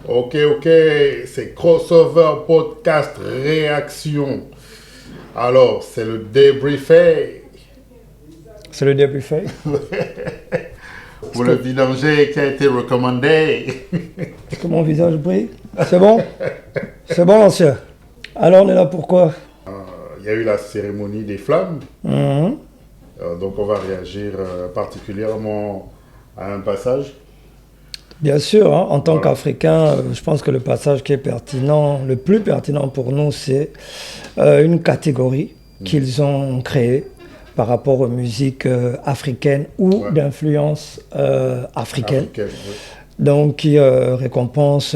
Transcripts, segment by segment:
Ok, c'est Crossover Podcast Réaction. Alors, c'est le débriefé. C'est le débriefé. Pour le vidanger qui a été recommandé. Est-ce que mon visage brille? C'est bon? C'est bon, l'ancien. Alors, on est là pourquoi? Il y a eu la cérémonie des flammes. Donc, on va réagir particulièrement à un passage. Bien sûr, hein, en tant qu'Africain, je pense que le passage qui est pertinent, le plus pertinent pour nous, c'est une catégorie qu'ils ont créée par rapport aux musiques africaines ou d'influence africaine. Donc, qui récompense,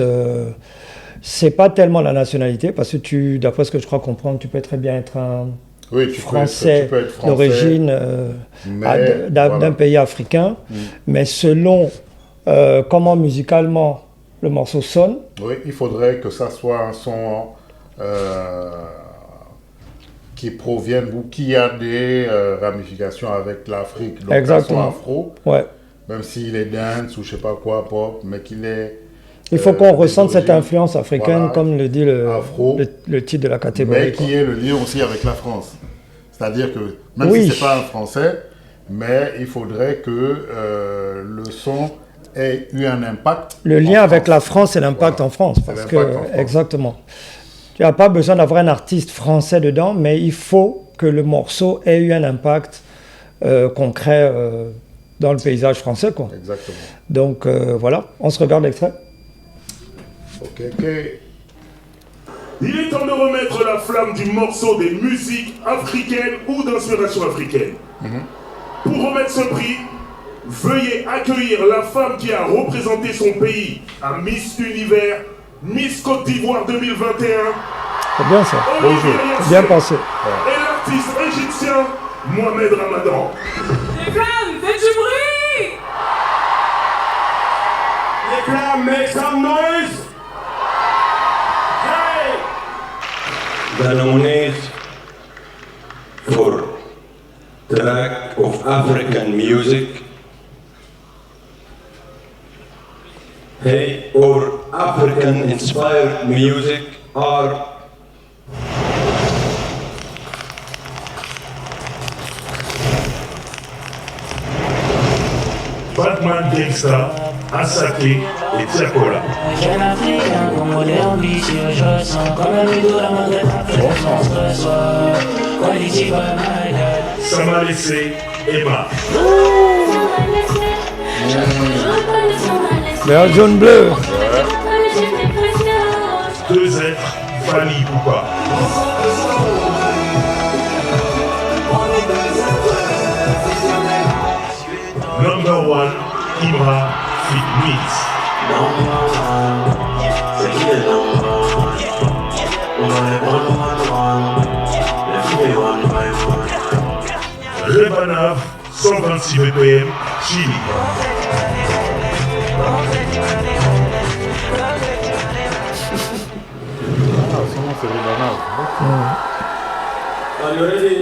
c'est pas tellement la nationalité, parce que d'après ce que je crois comprendre, tu peux très bien être un français, d'origine d'un pays africain, mais selon comment musicalement le morceau sonne. Oui, il faudrait que ça soit un son qui provienne ou qui a des ramifications avec l'Afrique. Donc exactement. Un son afro, même s'il est dance ou je sais pas quoi, pop, mais qu'il est... Il faut qu'on ressente cette influence africaine, comme le dit le titre de la catégorie. Mais qui est le lien aussi avec la France. C'est-à-dire que, même si ce n'est pas un Français, mais il faudrait que le son ait eu un impact. Le lien avec la France et l'impact en France. Parce que, exactement. Tu n'as pas besoin d'avoir un artiste français dedans, mais il faut que le morceau ait eu un impact concret dans le paysage français, quoi. Exactement. Donc voilà, on se regarde l'extrait. Ok. Il est temps de remettre la flamme du morceau des musiques africaines ou d'inspiration africaine. Pour remettre ce prix, veuillez accueillir la femme qui a représenté son pays à Miss Univers, Miss Côte d'Ivoire 2021. C'est bien ça. Bonjour. Bien passé. Et l'artiste égyptien, Mohamed Ramadan. Les flammes, faites du bruit! Les flammes, make some noise! Hey! The nominees for Track of African Music, or African Inspired Music are Batman Gangsta, Asake et Tiakola. Jeune africain, congolais ambitieux, je sens comme un rideau la main de ta présence ce soir. Quality by my God. Sama Lessé, Emma. Le jaune bleu. Deux êtres, Fanny Poupa. Number one, Ibra Fit Mix. C'est qui le number one? On va les prendre les filles one by one. Rebanav, 126 BPM, Chili. C'est Rebanav. Are you ready?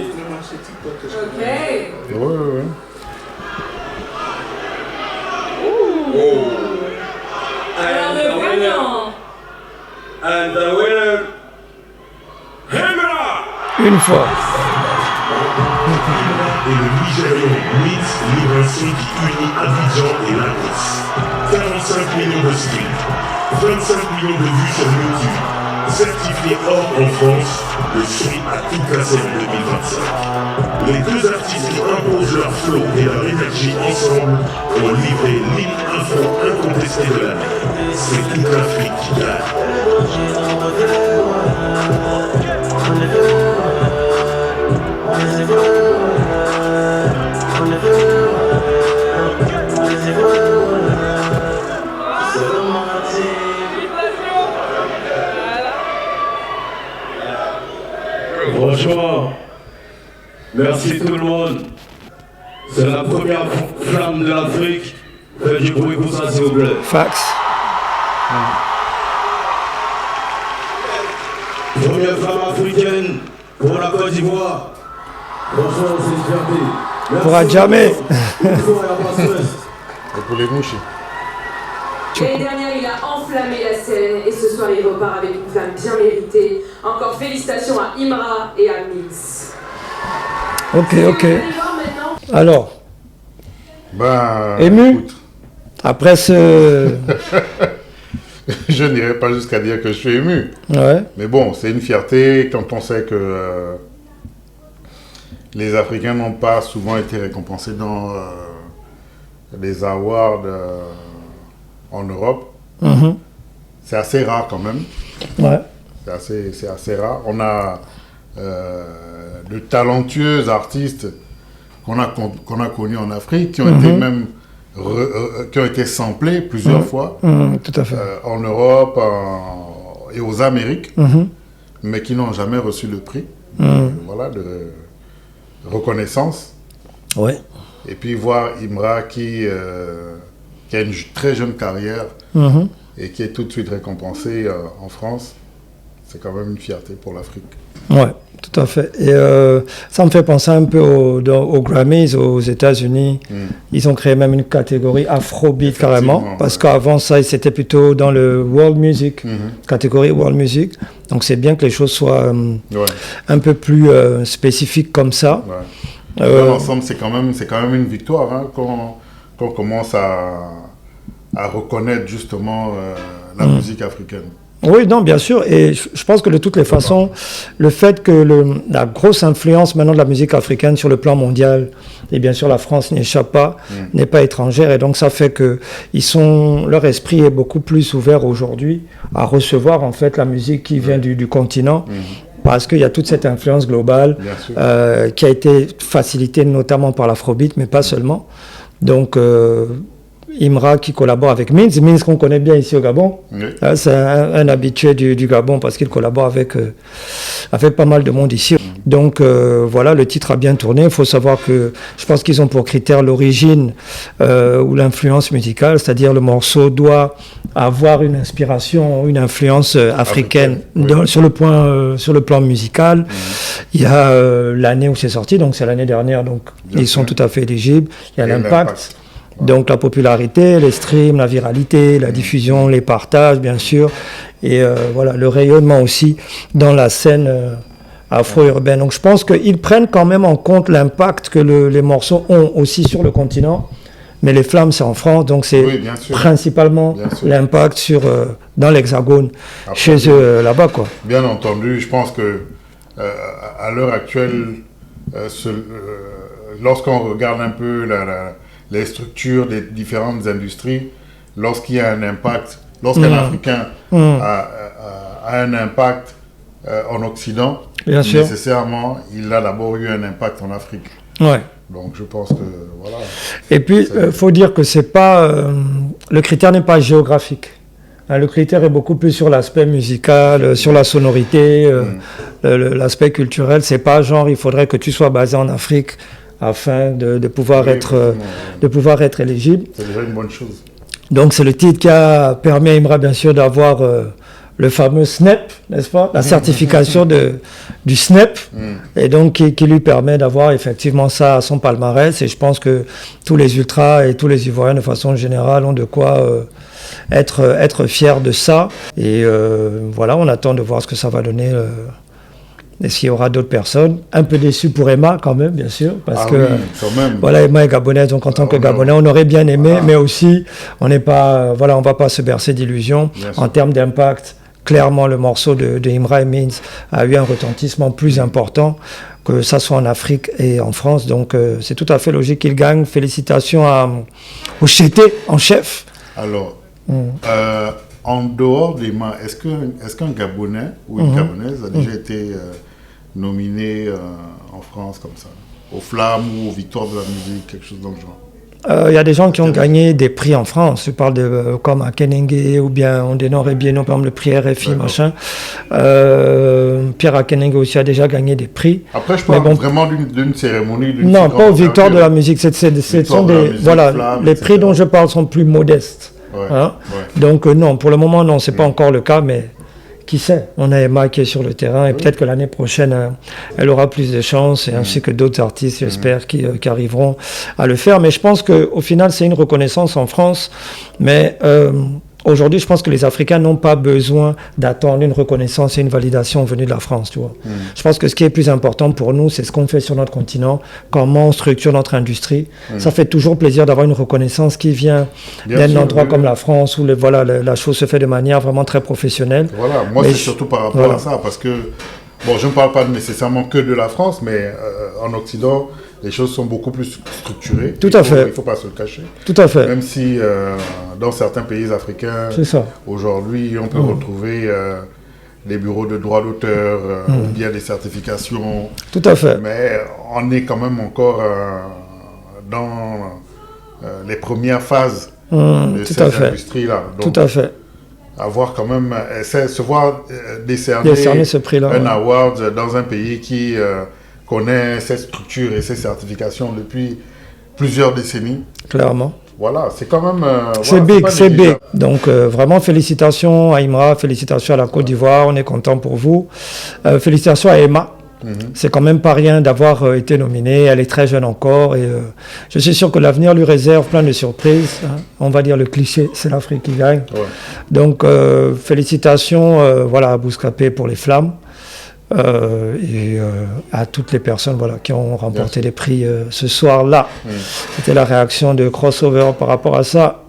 Ok. Ouais. Alors le gagnant. And the winner, Une fois. Et le Nigérian Mix livre un son qui unit Abidjan et Lagos. 45 millions de streams, 25 millions de vues sur YouTube. Certifié or en France, le son a tout cassé en 2025. Les deux artistes qui imposent leur flow et leur énergie ensemble ont livré l'hymne afro incontesté de l'année. C'est toute l'Afrique qui gagne. Franchement, merci tout le monde. C'est la première flamme de l'Afrique. Faites du bruit pour ça, s'il vous plaît. Fax. Première flamme africaine pour la Côte d'Ivoire. Franchement, c'est une fierté. Merci. Pourra jamais. Et pour les mouches. Et dernière, il a a enflammé la scène et ce soir il repart avec une flamme bien méritée. Encore félicitations à Imra et à Mins. Ok. Alors, ému écoute, après ce... je n'irai pas jusqu'à dire que je suis ému. Ouais. Mais bon, c'est une fierté quand on sait que les Africains n'ont pas souvent été récompensés dans les awards en Europe. C'est assez rare quand même. Ouais. C'est assez rare. On a de talentueux artistes qu'on a connus en Afrique, qui ont été même qui ont été samplés plusieurs fois tout à fait. en Europe et aux Amériques, mais qui n'ont jamais reçu le prix voilà, de reconnaissance. Ouais. Et puis voir Imra qui a une très jeune carrière et qui est tout de suite récompensé en France, c'est quand même une fierté pour l'Afrique. Ouais, tout à fait. Et ça me fait penser un peu aux Grammys aux États-Unis. Ils ont créé même une catégorie Afrobeat carrément, parce qu'avant ça, c'était plutôt dans le World Music, catégorie World Music. Donc c'est bien que les choses soient un peu plus spécifiques comme ça. Ouais. Dans l'ensemble, c'est quand même une victoire hein, quand on commence à reconnaître justement la musique africaine. Oui, non, bien sûr. Et je pense que de toutes les façons, le fait que la grosse influence maintenant de la musique africaine sur le plan mondial, et bien sûr la France n'y échappe pas, n'est pas étrangère. Et donc ça fait que leur esprit est beaucoup plus ouvert aujourd'hui à recevoir en fait la musique qui vient du continent. Parce qu'il y a toute cette influence globale qui a été facilitée notamment par l'Afrobeat, mais pas seulement. Donc Imra qui collabore avec Mins qu'on connaît bien ici au Gabon. C'est un habitué du Gabon parce qu'il collabore avec pas mal de monde ici. Donc voilà, le titre a bien tourné. Il faut savoir que je pense qu'ils ont pour critère l'origine ou l'influence musicale, c'est-à-dire le morceau doit avoir une inspiration, une influence africaine sur le plan musical. Il y a l'année où c'est sorti, donc c'est l'année dernière, donc ils sont tout à fait éligibles. Il y a l'impact. Donc la popularité, les streams, la viralité, la diffusion, les partages bien sûr, et voilà, le rayonnement aussi dans la scène afro-urbaine. Donc je pense qu'ils prennent quand même en compte l'impact que les morceaux ont aussi sur le continent, mais les flammes c'est en France, donc c'est principalement l'impact dans l'Hexagone, chez eux là-bas quoi. Bien entendu, je pense que à l'heure actuelle, lorsqu'on regarde un peu les structures des différentes industries, lorsqu'il y a un impact, lorsqu'un Africain a un impact en Occident, nécessairement, il a d'abord eu un impact en Afrique. Ouais. Donc je pense que voilà. Et puis, faut dire que c'est pas le critère n'est pas géographique. Le critère est beaucoup plus sur l'aspect musical, sur la sonorité, l'aspect culturel. C'est pas genre il faudrait que tu sois basé en Afrique afin de pouvoir être éligible. C'est déjà une bonne chose. Donc c'est le titre qui a permis à Imra bien sûr d'avoir le fameux SNEP, n'est-ce pas, la certification du SNEP, et donc qui lui permet d'avoir effectivement ça à son palmarès. Et je pense que tous les ultras et tous les Ivoiriens de façon générale ont de quoi être fiers de ça. Et voilà, on attend de voir ce que ça va donner. Et s'il y aura d'autres personnes, un peu déçu pour Emma quand même, bien sûr, parce que voilà, Emma est gabonaise, donc en tant que Gabonais, on aurait bien aimé, mais aussi on n'est pas, voilà, on va pas se bercer d'illusions en termes d'impact. Clairement, le morceau de Imra et Mins a eu un retentissement plus important, que ça soit en Afrique et en France, donc c'est tout à fait logique qu'il gagne. Félicitations au Chété en chef. Alors. En dehors des mains, est-ce qu'un Gabonais ou une Gabonaise a déjà été nominé en France comme ça, aux Flammes ou aux Victoires de la musique, quelque chose dans le genre? Il y a des gens qui ont gagné des prix en France. Je parle comme à Akenenge ou bien on dénorait bien, par exemple le prix RFI, machin. Pierre Akenenge aussi a déjà gagné des prix. Après, je parle vraiment d'une cérémonie. Non, pas aux Victoires de la musique. Ce sont des, voilà, les prix dont je parle sont plus modestes. Donc non, pour le moment non, c'est pas encore le cas, mais qui sait, on a Emma qui est sur le terrain et peut-être que l'année prochaine elle aura plus de chance, et ainsi que d'autres artistes, j'espère, qui arriveront à le faire. Mais je pense qu'au final c'est une reconnaissance en France, mais aujourd'hui, je pense que les Africains n'ont pas besoin d'attendre une reconnaissance et une validation venue de la France, tu vois. Je pense que ce qui est plus important pour nous, c'est ce qu'on fait sur notre continent, comment on structure notre industrie. Ça fait toujours plaisir d'avoir une reconnaissance qui vient d'un endroit comme la France, où la chose se fait de manière vraiment très professionnelle. Voilà, moi c'est surtout par rapport à ça, parce que, bon, je ne parle pas nécessairement que de la France, mais en Occident, les choses sont beaucoup plus structurées. Tout à fait. Il ne faut pas se le cacher. Tout à fait. Même si dans certains pays africains, aujourd'hui, on peut retrouver des bureaux de droit d'auteur ou bien des certifications. Tout à fait. Mais on est quand même encore dans les premières phases de ces industries-là. Donc, tout à fait. Avoir quand même, se voir décerner ce prix-là, un award dans un pays qui connaît cette structure et ces certifications depuis plusieurs décennies. Clairement. Voilà, c'est quand même... c'est big, c'est big. Donc vraiment félicitations à Imra, félicitations à la Côte d'Ivoire, on est content pour vous. Félicitations à Emma. C'est quand même pas rien d'avoir été nominée, elle est très jeune encore et je suis sûr que l'avenir lui réserve plein de surprises. Hein. On va dire le cliché, c'est l'Afrique qui gagne. Ouais. Donc félicitations à Bouscapé pour les Flammes et à toutes les personnes qui ont remporté les prix ce soir-là. C'était la réaction de Crossover par rapport à ça.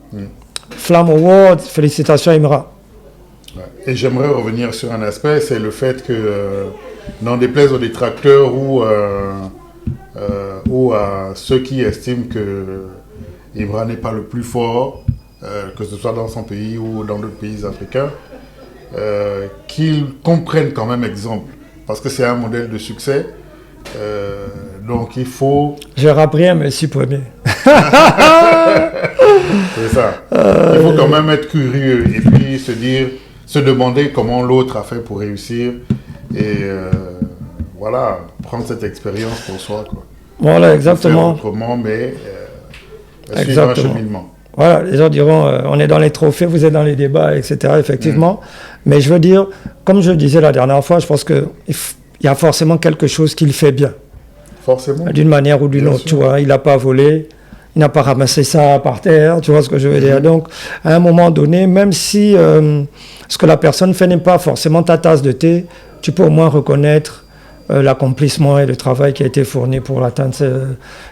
Flamme Award, félicitations à Imra. Ouais. Et j'aimerais revenir sur un aspect, c'est le fait que n'en déplaise aux détracteurs ou à ceux qui estiment que Imra n'est pas le plus fort, que ce soit dans son pays ou dans d'autres pays africains, qu'ils comprennent quand même exemple, parce que c'est un modèle de succès. Donc il faut... Je rappe rien, mais si premier. C'est ça. Il faut quand même être curieux et puis se demander comment l'autre a fait pour réussir. Et prendre cette expérience pour soi. Quoi. Voilà, exactement. Faire autrement, mais suivre un cheminement. Voilà, les gens diront, on est dans les trophées, vous êtes dans les débats, etc. Effectivement. Mais je veux dire, comme je disais la dernière fois, je pense qu'il y a forcément quelque chose qu'il fait bien. Forcément. D'une manière ou d'une autre, tu vois. Il n'a pas volé, il n'a pas ramassé ça par terre, tu vois ce que je veux dire. Donc, à un moment donné, même si ce que la personne fait n'est pas forcément ta tasse de thé, tu peux au moins reconnaître l'accomplissement et le travail qui a été fourni pour atteindre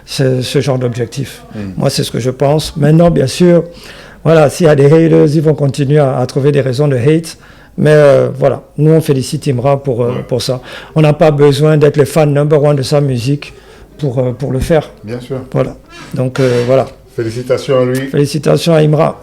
ce genre d'objectif. Moi, c'est ce que je pense. Maintenant, bien sûr, s'il y a des haters, ils vont continuer à trouver des raisons de hate. Mais nous, on félicite Imra pour ça. On n'a pas besoin d'être le fan number one de sa musique pour le faire. Bien sûr. Voilà. Donc, voilà. Félicitations à lui. Félicitations à Imra.